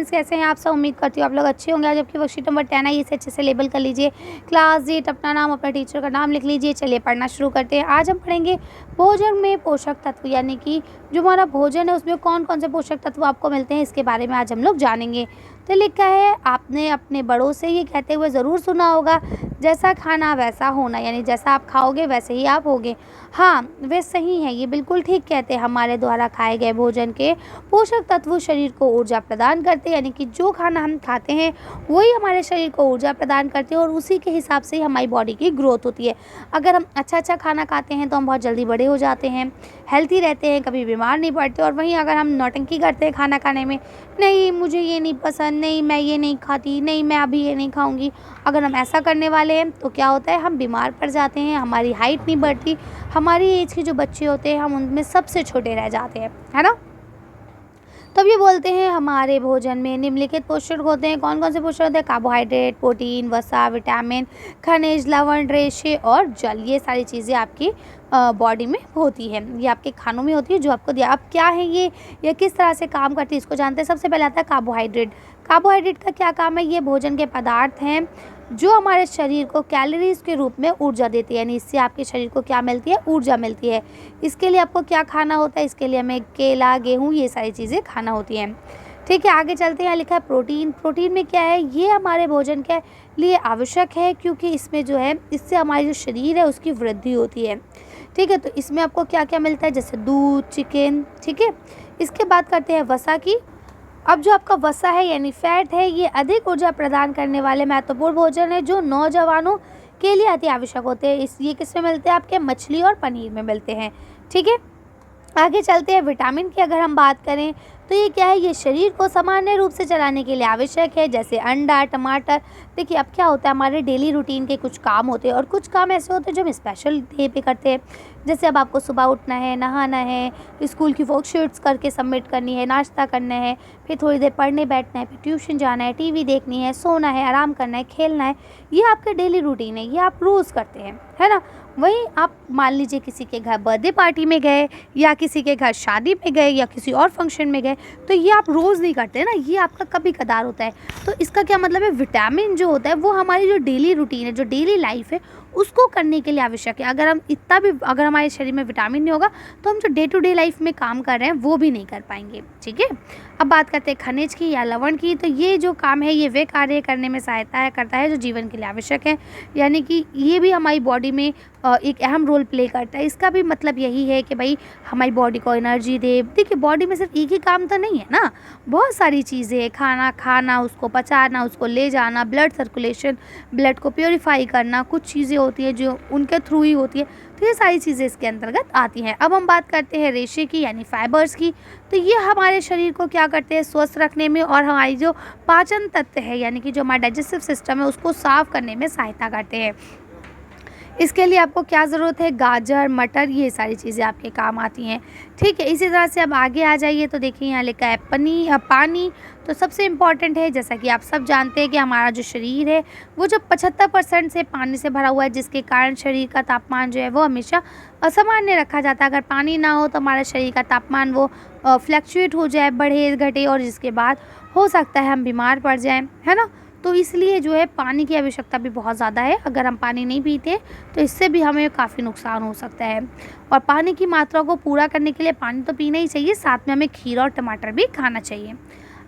Friends, कैसे हैं आप सब? उम्मीद करती हूँ आप लोग अच्छे होंगे। आज आपकी वर्कशीट नंबर 10 आई, इसे अच्छे से लेबल कर लीजिए। क्लास, डेट, अपना नाम, अपने टीचर का नाम लिख लीजिए। चलिए पढ़ना शुरू करते हैं। आज हम पढ़ेंगे भोजन में पोषक तत्व, यानी कि जो हमारा भोजन है उसमें कौन कौन से पोषक तत्व आपको मिलते हैं, इसके बारे में आज हम लोग जानेंगे। तो लिखा है, आपने अपने बड़ों से ये कहते हुए ज़रूर सुना होगा, जैसा खाना वैसा होना, यानी जैसा आप खाओगे वैसे ही आप होगे। हाँ, वे सही है, ये बिल्कुल ठीक कहते हैं। हमारे द्वारा खाए गए भोजन के पोषक तत्व शरीर को ऊर्जा प्रदान करते हैं, यानी कि जो खाना हम खाते हैं वही हमारे शरीर को ऊर्जा प्रदान करते हैं और उसी के हिसाब से हमारी बॉडी की ग्रोथ होती है। अगर हम अच्छा खाना खाते हैं तो हम बहुत जल्दी बड़े हो जाते हैं, हेल्थी रहते हैं, कभी बीमार नहीं पड़ते। और वहीं अगर हम नौटंकी करते हैं खाना खाने में, नहीं मुझे ये नहीं पसंद, नहीं मैं ये नहीं खाती, नहीं मैं अभी ये नहीं खाऊंगी, अगर हम ऐसा करने वाले हैं तो क्या होता है, हम बीमार पड़ जाते हैं, हमारी हाइट नहीं बढ़ती, हमारी एज के जो बच्चे होते हैं हम उनमें सबसे छोटे रह जाते हैं, है ना। तब ये बोलते हैं हमारे भोजन में निम्नलिखित पोषक होते हैं। कौन कौन से पोषक होते हैं? कार्बोहाइड्रेट, प्रोटीन, वसा, विटामिन, खनिज, लवण, रेशे और जल। ये सारी चीज़ें आपकी बॉडी में होती है, ये आपके खानों में होती है जो आपको दिया। अब क्या है ये किस तरह से काम करती है इसको जानते हैं। सबसे पहले आता है कार्बोहाइड्रेट। कार्बोहाइड्रेट का क्या काम है? ये भोजन के पदार्थ हैं जो हमारे शरीर को कैलोरीज के रूप में ऊर्जा देती है, यानी इससे आपके शरीर को क्या मिलती है? ऊर्जा मिलती है। इसके लिए आपको क्या खाना होता है? इसके लिए हमें केला, गेहूँ, ये सारी चीज़ें खाना होती हैं। ठीक है, आगे चलते हैं। यहाँ लिखा है प्रोटीन। प्रोटीन में क्या है? ये हमारे भोजन के लिए आवश्यक है, क्योंकि इसमें जो है, इससे हमारी जो शरीर है उसकी वृद्धि होती है। ठीक है, तो इसमें आपको क्या क्या मिलता है? जैसे दूध, चिकन। ठीक है, इसके बाद करते हैं वसा की। अब जो आपका वसा है यानी फैट है, ये अधिक ऊर्जा प्रदान करने वाले महत्वपूर्ण भोजन है जो नौजवानों के लिए अति आवश्यक होते हैं। ये किस में मिलते हैं? आपके मछली और पनीर में मिलते हैं। ठीक है, आगे चलते हैं। विटामिन की अगर हम बात करें तो ये क्या है? ये शरीर को सामान्य रूप से चलाने के लिए आवश्यक है, जैसे अंडा, टमाटर। देखिए, अब क्या होता है, हमारे डेली रूटीन के कुछ काम होते हैं और कुछ काम ऐसे होते हैं जो हम स्पेशल डे पे करते हैं। जैसे अब आपको सुबह उठना है, नहाना है, स्कूल की वर्कशीट्स करके सबमिट करनी है, नाश्ता करना है, फिर थोड़ी देर पढ़ने बैठना है, फिर ट्यूशन जाना है, टीवी देखनी है, सोना है, आराम करना है, खेलना है। ये आपका डेली रूटीन है, ये आप रोज़ करते हैं, है ना। वहीं आप मान लीजिए किसी के घर बर्थडे पार्टी में गए, या किसी के घर शादी में गए, या किसी और फंक्शन में गए, तो ये आप रोज़ नहीं करते ना, ये आपका कभी कदार होता है। तो इसका क्या मतलब है? विटामिन जो होता है वो हमारी जो डेली रूटीन है, जो डेली लाइफ है, उसको करने के लिए आवश्यक है। अगर हमारे शरीर में विटामिन नहीं होगा तो हम जो डे टू डे लाइफ में काम कर रहे हैं वो भी नहीं कर पाएंगे। ठीक है, अब बात करते हैं खनिज की या लवण की। तो ये जो काम है, ये वे कार्य करने में सहायता करता है जो जीवन के लिए आवश्यक है, यानी कि ये भी हमारी बॉडी में एक अहम रोल प्ले करता है। इसका भी मतलब यही है कि भाई हमारी बॉडी को एनर्जी दे। देखिए, बॉडी में सिर्फ एक ही काम तो नहीं है ना, बहुत सारी चीज़ें हैं। खाना खाना, उसको पचाना, उसको ले जाना, ब्लड सर्कुलेशन, ब्लड को प्योरीफाई करना, कुछ चीज़ें होती है जो उनके थ्रू ही होती है। तो ये सारी चीज़ें इसके अंतर्गत आती हैं। अब हम बात करते हैं रेशे की, यानी फाइबर्स की। तो ये हमारे शरीर को क्या करते हैं? स्वस्थ रखने में और हमारी जो पाचन तंत्र है, यानी कि जो हमारा डाइजेस्टिव सिस्टम है, उसको साफ करने में सहायता करते हैं। इसके लिए आपको क्या ज़रूरत है? गाजर, मटर, ये सारी चीज़ें आपके काम आती हैं। ठीक है, इसी तरह से अब आगे आ जाइए तो देखिए यहाँ लिखा है पानी। तो सबसे इम्पॉर्टेंट है, जैसा कि आप सब जानते हैं कि हमारा जो शरीर है वो जो 75% से पानी से भरा हुआ है, जिसके कारण शरीर का तापमान जो है वो हमेशा असामान्य रखा जाता है। अगर पानी ना हो तो हमारे शरीर का तापमान वो फ्लक्चुएट हो जाए, बढ़े घटे, और जिसके बाद हो सकता है हम बीमार पड़ जाएँ, है ना। तो इसलिए जो है पानी की आवश्यकता भी बहुत ज़्यादा है। अगर हम पानी नहीं पीते तो इससे भी हमें काफ़ी नुकसान हो सकता है। और पानी की मात्रा को पूरा करने के लिए पानी तो पीना ही चाहिए, साथ में हमें खीरा और टमाटर भी खाना चाहिए।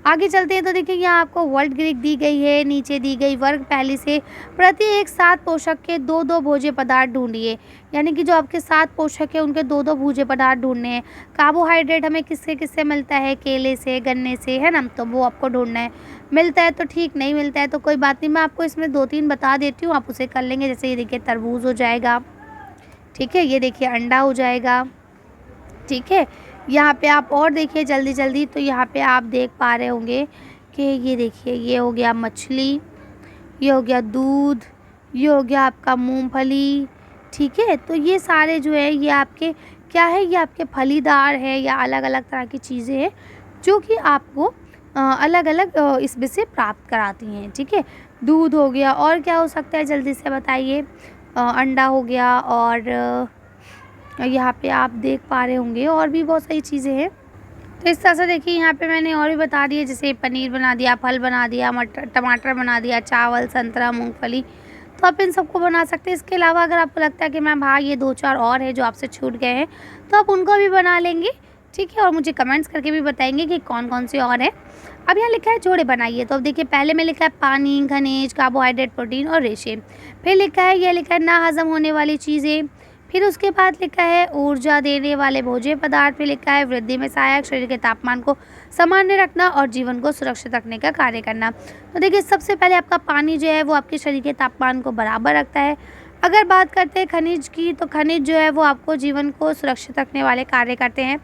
आगे चलते हैं तो देखिए यहाँ आपको वर्ल्ड ग्रिड दी गई है, नीचे दी गई वर्ग पहली से प्रति एक 7 पोषक के 2-2 भोज्य पदार्थ ढूंढिए, यानी कि जो आपके 7 पोषक है उनके 2-2 भोज्य पदार्थ ढूंढने हैं। कार्बोहाइड्रेट हमें किससे किससे मिलता है? केले से, गन्ने से, है ना, तो वो आपको ढूंढना है। मिलता है तो ठीक, नहीं मिलता है तो कोई बात नहीं, मैं आपको इसमें 2-3 बता देती हूँ, आप उसे कर लेंगे। जैसे ये देखिए तरबूज हो जाएगा, ठीक है, ये देखिए अंडा हो जाएगा। ठीक है, यहाँ पे आप और देखिए जल्दी जल्दी, तो यहाँ पे आप देख पा रहे होंगे कि ये देखिए, ये हो गया मछली, ये हो गया दूध, ये हो गया आपका मूंगफली। ठीक है, तो ये सारे जो है ये आपके क्या है? ये आपके फलीदार है या अलग अलग तरह की चीज़ें हैं जो कि आपको अलग अलग इसमें से प्राप्त कराती हैं। ठीक है, दूध हो गया, और क्या हो सकता है जल्दी से बताइए? अंडा हो गया, और यहाँ पे आप देख पा रहे होंगे और भी बहुत सारी चीज़ें हैं। तो इस तरह से देखिए यहाँ पे मैंने और भी बता दिया, जैसे पनीर बना दिया, फल बना दिया, मटर टमाटर बना दिया, चावल, संतरा, मूँगफली। तो आप इन सबको बना सकते हैं। इसके अलावा अगर आपको लगता है कि मैम हाँ, ये 2-4 और हैं जो आपसे छूट गए हैं, तो आप उनको भी बना लेंगे, ठीक है? और मुझे कमेंट्स करके भी बताएँगे कि कौन-कौन से और हैं। अब यहाँ लिखा है जोड़े बनाइए, तो अब देखिए पहले में लिखा है पानी, खनिज, कार्बोहाइड्रेट, प्रोटीन और रेशे। फिर लिखा है ना हज़म होने वाली चीज़ें। फिर उसके बाद लिखा है ऊर्जा देने वाले भोज्य पदार्थ। फिर लिखा है वृद्धि में सहायक, शरीर के तापमान को सामान्य रखना और जीवन को सुरक्षित रखने का कार्य करना। तो देखिए सबसे पहले आपका पानी जो है वो आपके शरीर के तापमान को बराबर रखता है। अगर बात करते हैं खनिज की, तो खनिज जो है वो आपको जीवन को सुरक्षित रखने वाले कार्य करते हैं।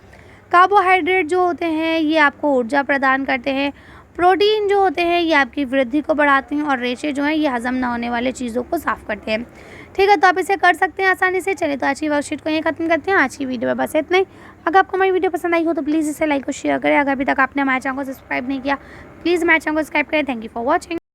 कार्बोहाइड्रेट जो होते हैं ये आपको ऊर्जा प्रदान करते हैं। प्रोटीन जो होते हैं ये आपकी वृद्धि को बढ़ाते हैं और रेशे जो हैं ये हज़म ना होने वाली चीज़ों को साफ़ करते हैं। ठीक है, तो आप इसे कर सकते हैं आसानी से। चलिए तो आज की वर्कशीट को यहीं ख़त्म करते हैं। आज की वीडियो में बस इतना ही। अगर आपको हमारी वीडियो पसंद आई हो तो प्लीज़ इसे लाइक और शेयर करें। अगर अभी तक आपने हमारे चैनल को सब्सक्राइब नहीं किया, प्लीज़ हमारे चैनल को सब्सक्राइब करें। Thank you for watching.